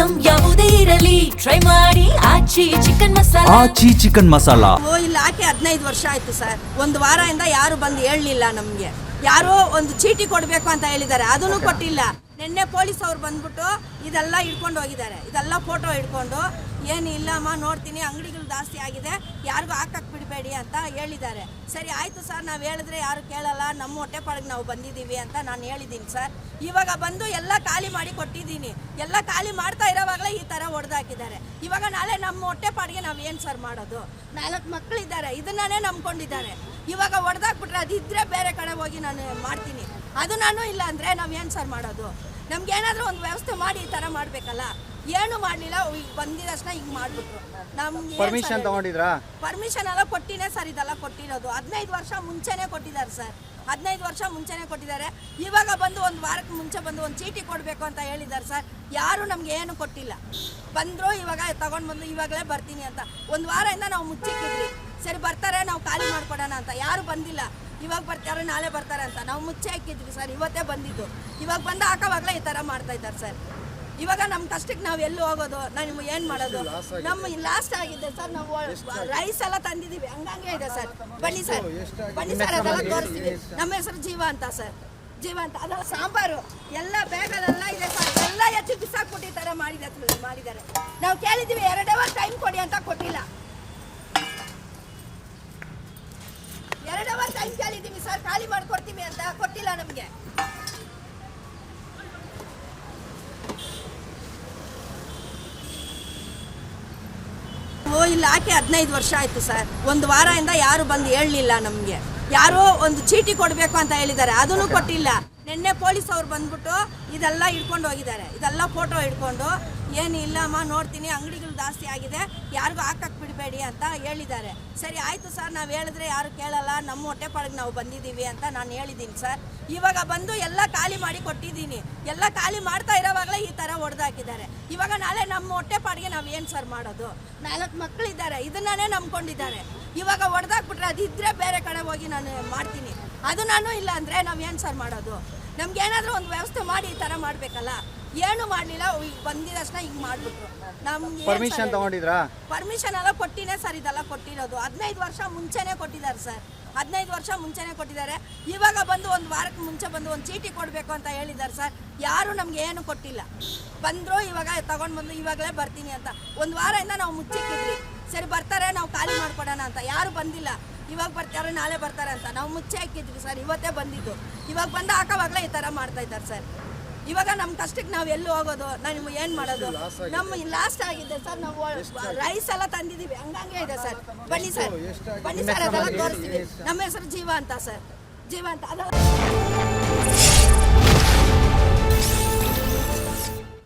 Item ಯಾವುದೇ ಇರಲಿ try ಮಾಡಿ ಆಚಿ ಚಿಕನ್ ಮಸಾಲಾ. ಆಚಿ ಚಿಕನ್ ಮಸಾಲಾ ಇಲ್ಲಿ ಹಾಕಿ 15 ವರ್ಷ ಆಯ್ತು ಸರ್. ಒಂದು ವಾರದಿಂದ ಯಾರು ಬಂದು ಹೇಳಲಿಲ್ಲ ನಮಗೆ. ಯಾರೋ ಒಂದು ಚೀಟಿ ಕೊಡಬೇಕು ಅಂತ ಹೇಳಿದ್ದಾರೆ, ಅದನ್ನು ಕೊಟ್ಟಿಲ್ಲ. ನಿನ್ನೆ ಪೊಲೀಸ್ ಅವ್ರು ಬಂದ್ಬಿಟ್ಟು ಇದೆಲ್ಲ ಹಿಡ್ಕೊಂಡು ಹೋಗಿದ್ದಾರೆ. ಇದೆಲ್ಲ ಫೋಟೋ ಹಿಡ್ಕೊಂಡು ಏನು ಇಲ್ಲಮ್ಮ ನೋಡ್ತೀನಿ ಅಂಗಡಿಗಳು ಜಾಸ್ತಿ ಆಗಿದೆ, ಯಾರಿಗೂ ಹಾಕಕ್ಕೆ ಬಿಡಬೇಡಿ ಅಂತ ಹೇಳಿದ್ದಾರೆ. ಸರಿ ಆಯಿತು ಸರ್, ನಾವು ಹೇಳಿದ್ರೆ ಯಾರು ಕೇಳಲ್ಲ, ನಮ್ಮ ಹೊಟ್ಟೆ ಪಾಡಿಗೆ ನಾವು ಬಂದಿದ್ದೀವಿ ಅಂತ ನಾನು ಹೇಳಿದ್ದೀನಿ ಸರ್. ಇವಾಗ ಬಂದು ಎಲ್ಲ ಖಾಲಿ ಮಾಡಿ ಕೊಟ್ಟಿದ್ದೀನಿ. ಎಲ್ಲ ಖಾಲಿ ಮಾಡ್ತಾ ಇರೋವಾಗಲೇ ಈ ಥರ ಹೊಡೆದಾಕಿದ್ದಾರೆ. ಇವಾಗ ನಾಳೆ ನಮ್ಮ ಹೊಟ್ಟೆ ಪಾಡಿಗೆ ನಾವು ಏನು ಸರ್ ಮಾಡೋದು? 4 ಮಕ್ಕಳಿದ್ದಾರೆ, ಇದನ್ನೇ ನಂಬ್ಕೊಂಡಿದ್ದಾರೆ. ಇವಾಗ ಹೊಡೆದಾಕ್ಬಿಟ್ರೆ ಅದಿದ್ದರೆ ಬೇರೆ ಕಡೆ ಹೋಗಿ ನಾನು ಮಾಡ್ತೀನಿ, ಅದು ನಾನು ಇಲ್ಲ ಅಂದರೆ ನಾವು ಏನು ಸರ್ ಮಾಡೋದು? ನಮ್ಗೇನಾದರೂ ಒಂದು ವ್ಯವಸ್ಥೆ ಮಾಡಿ ಈ ಥರ ಮಾಡಬೇಕಲ್ಲ. ಏನು ಮಾಡಲಿಲ್ಲ, ಈಗ ಬಂದಿದ ತಕ್ಷಣ ಹಿಂಗೆ ಮಾಡಿಬಿಟ್ರು. ನಮ್ಗೆ ಪರ್ಮಿಷನ್ ತಗೊಂಡಿದ್ರಾ? ಪರ್ಮಿಷನ್ ಎಲ್ಲ ಕೊಟ್ಟಿನೇ ಸರ್ ಇದೆಲ್ಲ ಕೊಟ್ಟಿರೋದು. 15 ವರ್ಷ ಮುಂಚೆನೇ ಕೊಟ್ಟಿದ್ದಾರೆ ಸರ್, 15 ವರ್ಷ ಮುಂಚೆನೇ ಕೊಟ್ಟಿದ್ದಾರೆ. ಇವಾಗ ಬಂದು ಒಂದು ವಾರಕ್ಕೆ ಮುಂಚೆ ಬಂದು ಒಂದು ಚೀಟಿ ಕೊಡಬೇಕು ಅಂತ ಹೇಳಿದ್ದಾರೆ ಸರ್. ಯಾರು ನಮ್ಗೆ ಏನು ಕೊಟ್ಟಿಲ್ಲ. ಬಂದರು ಇವಾಗ ತಗೊಂಡು ಬಂದು ಇವಾಗಲೇ ಬರ್ತೀನಿ ಅಂತ. ಒಂದು ವಾರದಿಂದ ನಾವು ಮುಚ್ಚಿಕ್ಕಿದ್ವಿ. ಸರಿ ಬರ್ತಾರೆ, ನಾವು ಖಾಲಿ ಮಾಡ್ಕೊಡೋಣ ಅಂತ. ಯಾರು ಬಂದಿಲ್ಲ. ಇವಾಗ ಬರ್ತಾರೆ, ನಾಳೆ ಬರ್ತಾರೆ ಅಂತ ನಾವು ಮುಚ್ಚೆ ಹಾಕಿದ್ವಿ ಸರ್. ಇವತ್ತೇ ಬಂದಿದ್ದು. ಇವಾಗ ಬಂದು ಹಾಕೋವಾಗಲೇ ಈ ಥರ ಮಾಡ್ತಾ ಇದ್ದಾರೆ ಸರ್. ಇವಾಗ ನಮ್ಮ ಕಷ್ಟಕ್ಕೆ ನಾವು ಎಲ್ಲೂ ಹೋಗೋದು, ನಾವು ಏನು ಮಾಡೋದು? ನಮ್ಮ ಲಾಸ್ಟ್ ಆಗಿದೆ ಸರ್. ನಾವು ರೈಸ್ ಎಲ್ಲ ತಂದಿದ್ದೀವಿ, ಹಂಗಂಗೆ ಇದೆ ಸರ್. ಬನ್ನಿ ಸರ್, ಬನ್ನಿ ಸರ್, ಅದೆಲ್ಲ ತೋರಿಸ್ತೀವಿ. ನಮ್ಮ ಹೆಸರು ಜೀವ ಅಂತ ಸರ್, ಜೀವ ಅಂತ. ಅದೆಲ್ಲ ಸಾಂಬಾರು ಎಲ್ಲ ಬೇಗಲೆಲ್ಲ ಇದೆ ಸರ್. ಎಲ್ಲ ಎತ್ತಿ ಬಿಸಾಕ್ಬಿಟ್ಟು ಈ ಥರ ಮಾಡಿದ್ದಾರೆ. ನಾವು ಕೇಳಿದ್ದೀವಿ 2 ಅವರ್ ಟೈಮ್ ಕೊಡಿ ಅಂತ, ಕೊಟ್ಟಿಲ್ಲ. 2 ಅವರ್ ಟೈಮ್ ಕೇಳಿದ್ದೀವಿ ಸರ್, ಖಾಲಿ ಮಾಡ್ಕೊಡ್ತೀವಿ ಅಂತ, ಕೊಟ್ಟಿಲ್ಲ ನಮಗೆ. ಇಲ್ಲಿ ಹಾಕಿ 15 ವರ್ಷ ಆಯ್ತು ಸರ್. ಒಂದು ವಾರದಿಂದ ಯಾರು ಬಂದು ಹೇಳಲಿಲ್ಲ ನಮಗೆ. ಯಾರೋ ಒಂದು ಚೀಟಿ ಕೊಡಬೇಕು ಅಂತ ಹೇಳಿದ್ದಾರೆ, ಅದನ್ನು ಕೊಟ್ಟಿಲ್ಲ. ನಿನ್ನೆ ಪೊಲೀಸ್ ಅವ್ರು ಬಂದ್ಬಿಟ್ಟು ಇದೆಲ್ಲ ಹಿಡ್ಕೊಂಡು ಹೋಗಿದ್ದಾರೆ. ಇದೆಲ್ಲ ಫೋಟೋ ಹಿಡ್ಕೊಂಡು ಏನು ಇಲ್ಲಮ್ಮ ನೋಡ್ತೀನಿ ಅಂಗಡಿಗಳು ಜಾಸ್ತಿ ಆಗಿದೆ, ಯಾರಿಗೂ ಹಾಕಕ್ಕೆ ಬಿಡಬೇಡಿ ಅಂತ ಹೇಳಿದ್ದಾರೆ. ಸರಿ ಆಯಿತು ಸರ್, ನಾವು ಹೇಳಿದ್ರೆ ಯಾರು ಕೇಳಲ್ಲ, ನಮ್ಮ ಹೊಟ್ಟೆ ಪಾಡಿಗೆ ನಾವು ಬಂದಿದ್ದೀವಿ ಅಂತ ನಾನು ಹೇಳಿದ್ದೀನಿ ಸರ್. ಇವಾಗ ಬಂದು ಎಲ್ಲ ಖಾಲಿ ಮಾಡಿ ಕೊಟ್ಟಿದ್ದೀನಿ. ಎಲ್ಲ ಖಾಲಿ ಮಾಡ್ತಾ ಇರೋವಾಗಲೇ ಈ ಥರ ಹೊಡೆದಾಕಿದ್ದಾರೆ. ಇವಾಗ ನಾಳೆ ನಮ್ಮ ಹೊಟ್ಟೆ ಪಾಡಿಗೆ ನಾವು ಏನು ಸರ್ ಮಾಡೋದು? 4 ಮಕ್ಕಳಿದ್ದಾರೆ, ಇದನ್ನೇ ನಂಬ್ಕೊಂಡಿದ್ದಾರೆ. ಇವಾಗ ಹೊಡೆದಾಕ್ಬಿಟ್ರೆ ಅದಿದ್ದರೆ ಬೇರೆ ಕಡೆ ಹೋಗಿ ನಾನು ಮಾಡ್ತೀನಿ, ಅದು ನಾನು ಇಲ್ಲ ಅಂದರೆ ನಾವು ಏನು ಸರ್ ಮಾಡೋದು? ನಮ್ಗೇನಾದರೂ ಒಂದು ವ್ಯವಸ್ಥೆ ಮಾಡಿ ಈ ಥರ ಮಾಡಬೇಕಲ್ಲ. ಏನು ಮಾಡಲಿಲ್ಲ, ಈಗ ಬಂದಿದ ತಕ್ಷಣ ಹಿಂಗೆ ಮಾಡಿಬಿಟ್ರು. ನಮ್ಗೆ ಪರ್ಮಿಷನ್ ತಗೊಂಡಿದ್ರಾ? ಪರ್ಮಿಷನ್ ಎಲ್ಲ ಕೊಟ್ಟಿನೇ ಸರ್ ಇದೆಲ್ಲ ಕೊಟ್ಟಿರೋದು. 15 ವರ್ಷ ಮುಂಚೆನೇ ಕೊಟ್ಟಿದ್ದಾರೆ ಸರ್, 15 ವರ್ಷ ಮುಂಚೆನೇ ಕೊಟ್ಟಿದ್ದಾರೆ. ಇವಾಗ ಬಂದು ಒಂದು ವಾರಕ್ಕೆ ಮುಂಚೆ ಬಂದು ಒಂದು ಚೀಟಿ ಕೊಡಬೇಕು ಅಂತ ಹೇಳಿದ್ದಾರೆ ಸರ್. ಯಾರು ನಮ್ಗೆ ಏನು ಕೊಟ್ಟಿಲ್ಲ. ಬಂದರು ಇವಾಗ ತಗೊಂಡು ಬಂದು ಇವಾಗಲೇ ಬರ್ತೀನಿ ಅಂತ. ಒಂದು ವಾರದಿಂದ ನಾವು ಮುಚ್ಚಿಕ್ಕಿದ್ವಿ. ಸರಿ ಬರ್ತಾರೆ, ನಾವು ಖಾಲಿ ಮಾಡ್ಕೊಡೋಣ ಅಂತ. ಯಾರು ಬಂದಿಲ್ಲ. ಇವಾಗ ಬರ್ತಾರೆ, ನಾಳೆ ಬರ್ತಾರೆ ಅಂತ ನಾವು ಮುಚ್ಚೆ ಹಾಕಿದ್ವಿ ಸರ್. ಇವತ್ತೇ ಬಂದಿದ್ದು. ಇವಾಗ ಬಂದು ಹಾಕೋವಾಗಲೇ ಈ ಥರ ಮಾಡ್ತಾ ಇದ್ದಾರೆ ಸರ್. ಇವಾಗ ನಮ್ಮ ಕಷ್ಟಕ್ಕೆ ನಾವು ಎಲ್ಲೂ ಹೋಗೋದು, ನಾವು ಏನು ಮಾಡೋದು? ನಮ್ಮ ಲಾಸ್ಟ್ ಆಗಿದೆ ಸರ್. ನಾವು ರೈಸ್ ಎಲ್ಲ ತಂದಿದ್ದೀವಿ, ಹಂಗಂಗೆ ಇದೆ ಸರ್. ಬನ್ನಿ ಸರ್, ಬನ್ನಿ ಸರ್, ಅದೆಲ್ಲ ತೋರಿಸ್ತೀವಿ. ನಮ್ಮ ಹೆಸರು ಜೀವ ಅಂತ ಸರ್, ಜೀವ ಅಂತ. ಅದೆಲ್ಲ